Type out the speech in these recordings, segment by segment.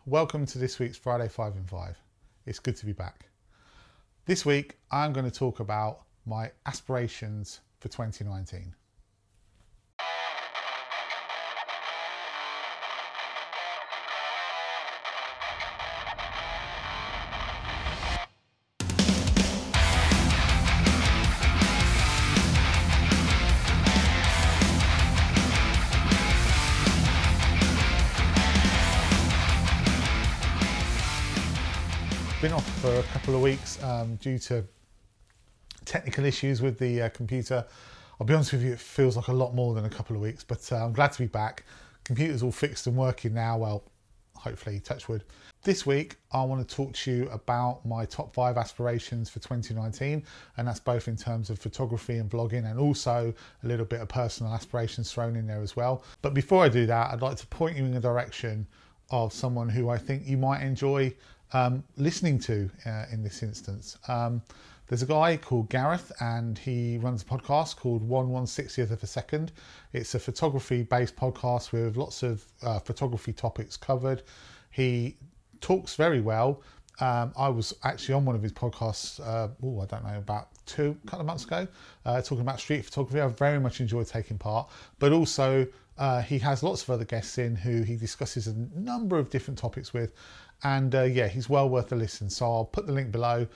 welcome to this week's Friday 5 in 5. It's good to be back. This week I'm going to talk about my aspirations for 2019. Been off for a couple of weeks due to technical issues with the computer. I'll be honest with you, it feels like a lot more than a couple of weeks, but I'm glad to be back. Computer's all fixed and working now, well, hopefully, touch wood. This week, I want to talk to you about my top 5 aspirations for 2019, and that's both in terms of photography and vlogging, and also a little bit of personal aspirations thrown in there as well. But before I do that, I'd like to point you in the direction of someone who I think you might enjoy listening to in this instance. There's a guy called Gareth, and he runs a podcast called 1/160th of a second. It's a photography based podcast with lots of photography topics covered. He talks very well. I was actually on one of his podcasts, I don't know, about a couple of months ago, talking about street photography. I very much enjoyed taking part, but also he has lots of other guests in who he discusses a number of different topics with. And yeah, he's well worth a listen. So I'll put the link below.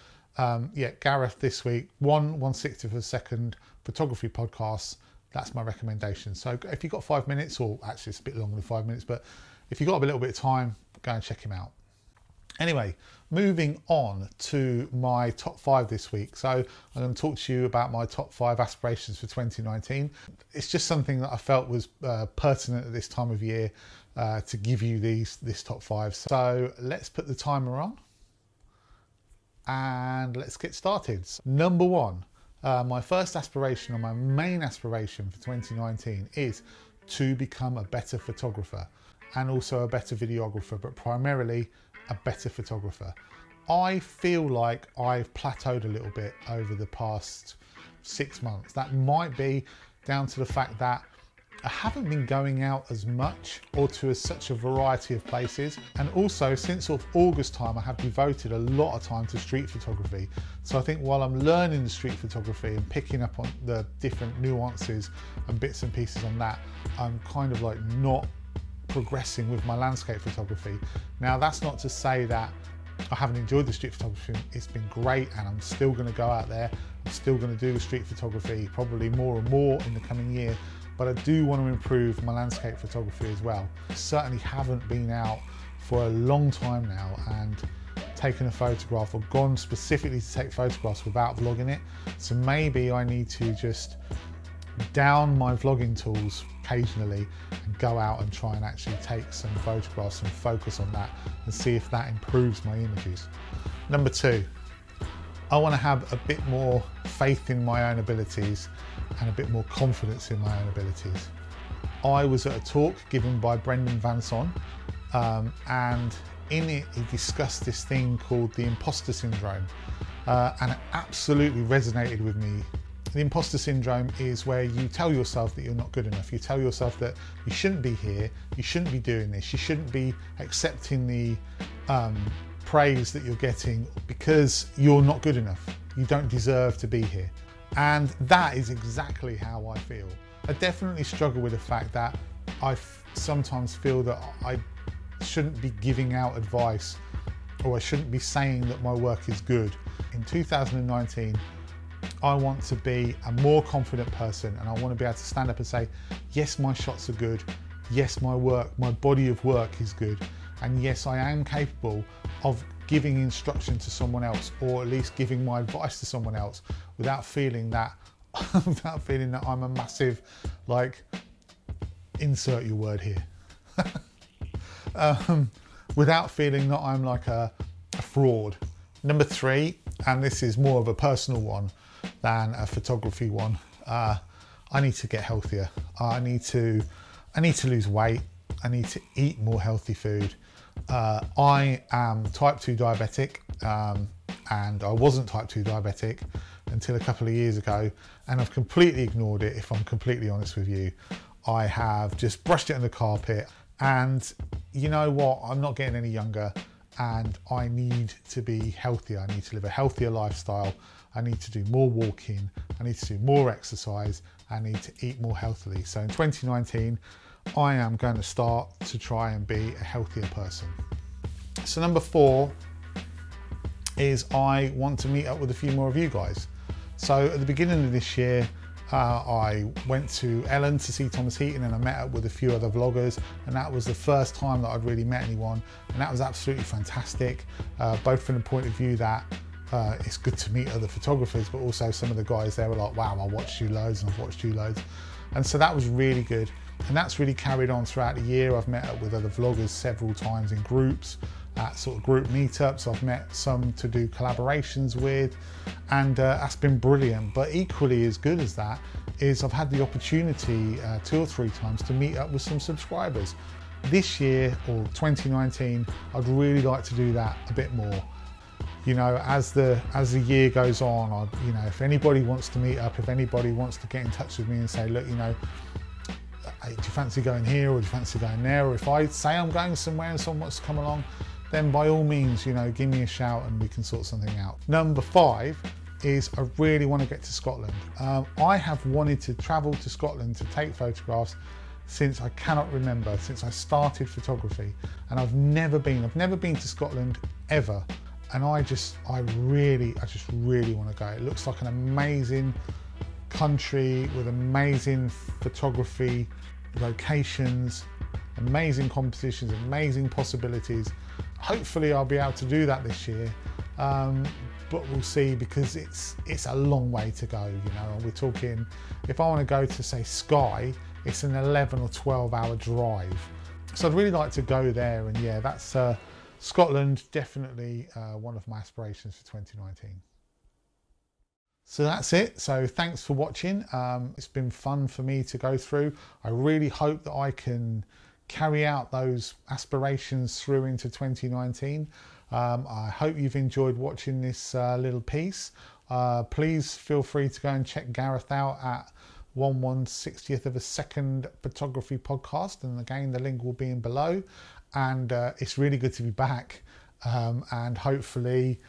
Yeah, Gareth this week, 1/160th of a second photography podcast. That's my recommendation. So if you've got 5 minutes, or actually it's a bit longer than 5 minutes, but if you've got a little bit of time, go and check him out. Anyway, moving on to my top 5 this week. So I'm going to talk to you about my top 5 aspirations for 2019. It's just something that I felt was pertinent at this time of year to give you this top 5. So let's put the timer on and let's get started. Number 1, my first aspiration, or my main aspiration for 2019, is to become a better photographer and also a better videographer, but primarily a better photographer. I feel like I've plateaued a little bit over the past 6 months. That might be down to the fact that I haven't been going out as much or to such a variety of places. And also since sort of August time, I have devoted a lot of time to street photography. So I think while I'm learning the street photography and picking up on the different nuances and bits and pieces on that, I'm kind of like not progressing with my landscape photography. Now that's not to say that I haven't enjoyed the street photography. It's been great, and I'm still going to go out there. I'm still going to do the street photography, probably more and more in the coming year, but I do want to improve my landscape photography as well. Certainly haven't been out for a long time now and taken a photograph or gone specifically to take photographs without vlogging it. So maybe I need to just down my vlogging tools occasionally and go out and try and actually take some photographs and focus on that and see if that improves my images. Number 2, I want to have a bit more faith in my own abilities and a bit more confidence in my own abilities. I was at a talk given by Brendan Van Son, and in it he discussed this thing called the imposter syndrome, and it absolutely resonated with me. The imposter syndrome is where you tell yourself that you're not good enough. You tell yourself that you shouldn't be here, you shouldn't be doing this, you shouldn't be accepting the praise that you're getting because you're not good enough. You don't deserve to be here. And that is exactly how I feel. I definitely struggle with the fact that I sometimes feel that I shouldn't be giving out advice, or I shouldn't be saying that my work is good. In 2019, I want to be a more confident person, and I want to be able to stand up and say, yes, my shots are good. Yes, my body of work is good. And yes, I am capable of giving instruction to someone else, or at least giving my advice to someone else without feeling that I'm a massive, like, insert your word here. Without feeling that I'm like a fraud. Number 3, and this is more of a personal one than a photography one, I need to get healthier. I need to lose weight. I need to eat more healthy food. I am type 2 diabetic, and I wasn't type 2 diabetic until a couple of years ago, and I've completely ignored it, if I'm completely honest with you. I have just brushed it on the carpet, and you know what, I'm not getting any younger and I need to be healthier. I need to live a healthier lifestyle. I need to do more walking. I need to do more exercise. I need to eat more healthily. So in 2019, I am going to start to try and be a healthier person. So number 4 is I want to meet up with a few more of you guys. So at the beginning of this year, I went to Ellen to see Thomas Heaton, and I met up with a few other vloggers, and that was the first time that I'd really met anyone, and that was absolutely fantastic, both from the point of view that it's good to meet other photographers, but also some of the guys there were like, wow, I watched you loads and I've watched you loads, and so that was really good. And that's really carried on throughout the year. I've met up with other vloggers several times in groups, at sort of group meetups. I've met some to do collaborations with, and that's been brilliant. But equally as good as that is I've had the opportunity 2 or 3 times to meet up with some subscribers. This year, or 2019, I'd really like to do that a bit more. You know, as the year goes on, you know, if anybody wants to meet up, if anybody wants to get in touch with me and say, look, you know, hey, do you fancy going here, or do you fancy going there? Or if I say I'm going somewhere and someone wants to come along, then by all means, you know, give me a shout and we can sort something out. Number 5 is I really want to get to Scotland. I have wanted to travel to Scotland to take photographs since I cannot remember, since I started photography, and I've never been to Scotland ever. And I just really want to go. It looks like an amazing country with amazing photography, locations, amazing compositions, amazing possibilities. Hopefully I'll be able to do that this year, but we'll see, because it's a long way to go, you know. And we're talking, if I want to go to say Skye, it's an 11 or 12 hour drive. So I'd really like to go there, and yeah, that's Scotland, definitely one of my aspirations for 2019. So that's it. So thanks for watching. It's been fun for me to go through. I really hope that I can carry out those aspirations through into 2019. I hope you've enjoyed watching this little piece. Please feel free to go and check Gareth out at 1/160th of a second photography podcast, and again the link will be in below. And it's really good to be back, and hopefully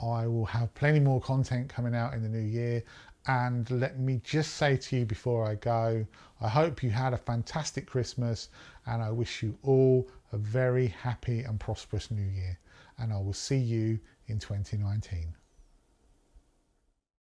I will have plenty more content coming out in the new year. And let me just say to you before I go, I hope you had a fantastic Christmas, and I wish you all a very happy and prosperous new year. And I will see you in 2019.